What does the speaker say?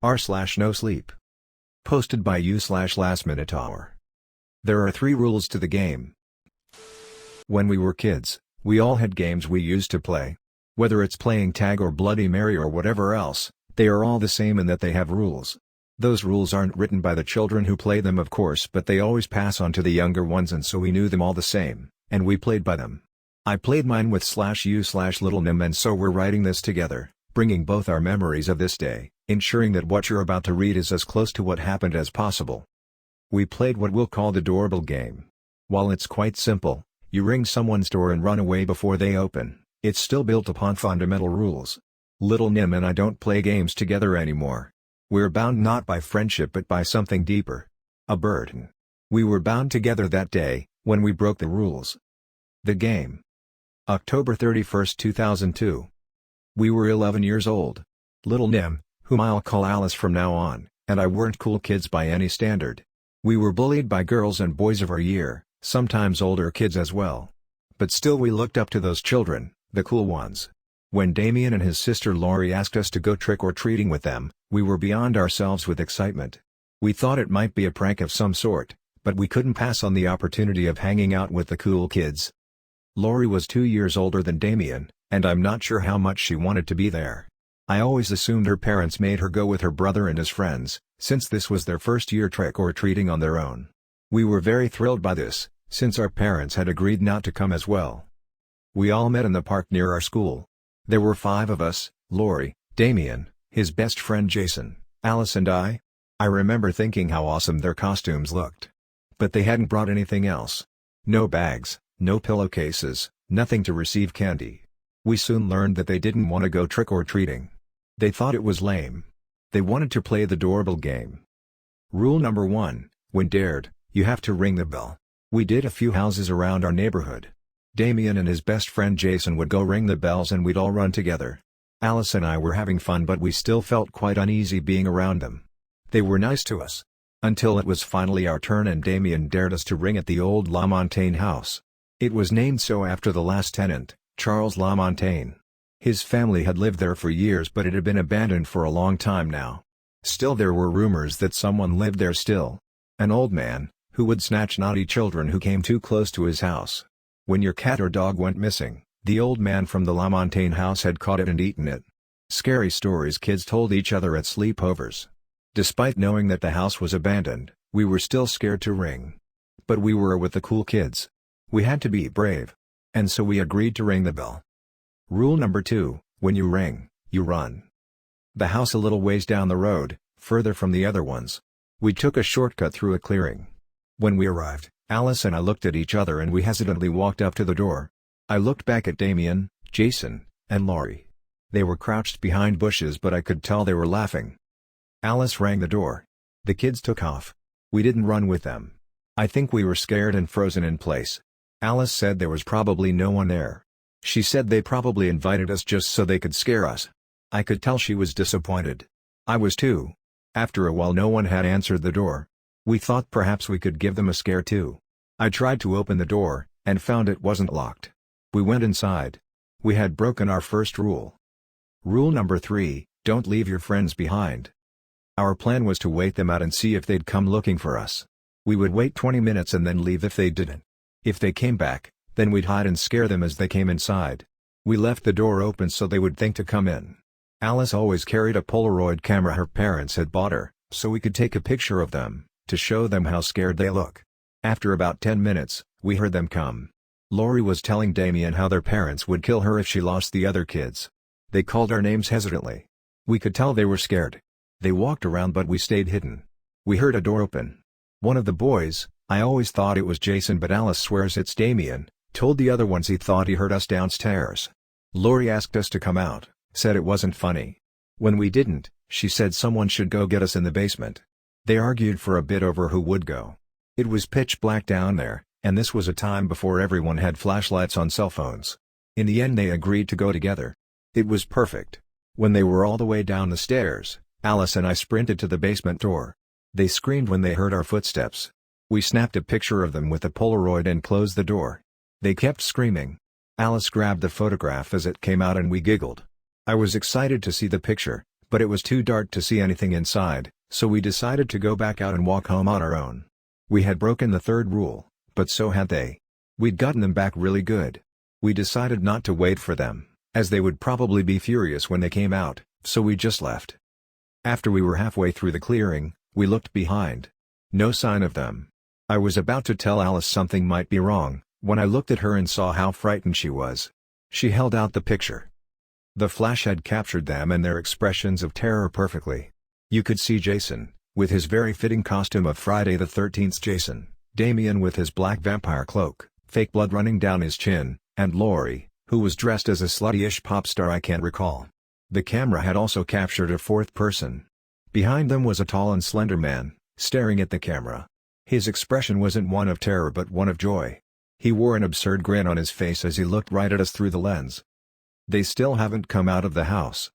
r/Nosleep. Posted by u/lastminotaur. There are 3 rules to the game. When we were kids, we all had games we used to play. Whether it's playing tag or Bloody Mary or whatever else, they are all the same in that they have rules. Those rules aren't written by the children who play them, of course, but they always pass on to the younger ones, and so we knew them all the same, and we played by them. I played mine with /u/Little Nim, and so we're writing this together, bringing both our memories of this day, ensuring that what you're about to read is as close to what happened as possible. We played what we'll call the doorbell game. While it's quite simple, you ring someone's door and run away before they open, it's still built upon fundamental rules. Little Nim and I don't play games together anymore. We're bound not by friendship but by something deeper. A burden. We were bound together that day, when we broke the rules. The game. October 31st, 2002. We were 11 years old. Little Nim, whom I'll call Alice from now on, and I weren't cool kids by any standard. We were bullied by girls and boys of our year, sometimes older kids as well. But still we looked up to those children, the cool ones. When Damien and his sister Laurie asked us to go trick-or-treating with them, we were beyond ourselves with excitement. We thought it might be a prank of some sort, but we couldn't pass on the opportunity of hanging out with the cool kids. Laurie was 2 years older than Damien, and I'm not sure how much she wanted to be there. I always assumed her parents made her go with her brother and his friends, since this was their first year trick-or-treating on their own. We were very thrilled by this, since our parents had agreed not to come as well. We all met in the park near our school. There were 5 of us: Laurie, Damien, his best friend Jason, Alice and I. I remember thinking how awesome their costumes looked. But they hadn't brought anything else. No bags, no pillowcases, nothing to receive candy. We soon learned that they didn't want to go trick-or-treating. They thought it was lame. They wanted to play the doorbell game. Rule number 1, when dared, you have to ring the bell. We did a few houses around our neighborhood. Damien and his best friend Jason would go ring the bells and we'd all run together. Alice and I were having fun, but we still felt quite uneasy being around them. They were nice to us. Until it was finally our turn and Damien dared us to ring at the old LaMontagne house. It was named so after the last tenant, Charles LaMontagne. His family had lived there for years, but it had been abandoned for a long time now. Still, there were rumors that someone lived there still. An old man, who would snatch naughty children who came too close to his house. When your cat or dog went missing, the old man from the LaMontagne house had caught it and eaten it. Scary stories kids told each other at sleepovers. Despite knowing that the house was abandoned, we were still scared to ring. But we were with the cool kids. We had to be brave. And so we agreed to ring the bell. Rule number 2, when you ring, you run. The house a little ways down the road, further from the other ones. We took a shortcut through a clearing. When we arrived, Alice and I looked at each other and we hesitantly walked up to the door. I looked back at Damien, Jason, and Laurie. They were crouched behind bushes, but I could tell they were laughing. Alice rang the door. The kids took off. We didn't run with them. I think we were scared and frozen in place. Alice said there was probably no one there. She said they probably invited us just so they could scare us. I could tell she was disappointed. I was too. After a while no one had answered the door. We thought perhaps we could give them a scare too. I tried to open the door, and found it wasn't locked. We went inside. We had broken our first rule. Rule number 3, don't leave your friends behind. Our plan was to wait them out and see if they'd come looking for us. We would wait 20 minutes and then leave if they didn't. If they came back, then we'd hide and scare them as they came inside. We left the door open so they would think to come in. Alice always carried a Polaroid camera her parents had bought her, so we could take a picture of them, to show them how scared they look. After about 10 minutes, we heard them come. Laurie was telling Damien how their parents would kill her if she lost the other kids. They called our names hesitantly. We could tell they were scared. They walked around but we stayed hidden. We heard a door open. One of the boys, I always thought it was Jason but Alice swears it's Damien, told the other ones he thought he heard us downstairs. Laurie asked us to come out, said it wasn't funny. When we didn't, she said someone should go get us in the basement. They argued for a bit over who would go. It was pitch black down there, and this was a time before everyone had flashlights on cell phones. In the end they agreed to go together. It was perfect. When they were all the way down the stairs, Alice and I sprinted to the basement door. They screamed when they heard our footsteps. We snapped a picture of them with a Polaroid and closed the door. They kept screaming. Alice grabbed the photograph as it came out and we giggled. I was excited to see the picture, But it was too dark to see anything inside, so we decided to go back out and walk home on our own. We had broken the third rule, but so had they. We'd gotten them back really good. We decided not to wait for them, as they would probably be furious when they came out, so we just left. After we were halfway through the clearing, we looked behind. No sign of them. I was about to tell Alice something might be wrong, when I looked at her and saw how frightened she was. She held out the picture. The flash had captured them and their expressions of terror perfectly. You could see Jason, with his very fitting costume of Friday the 13th's Jason, Damien with his black vampire cloak, fake blood running down his chin, and Laurie, who was dressed as a slutty-ish pop star I can't recall. The camera had also captured a fourth person. Behind them was a tall and slender man, staring at the camera. His expression wasn't one of terror but one of joy. He wore an absurd grin on his face as he looked right at us through the lens. "They still haven't come out of the house,"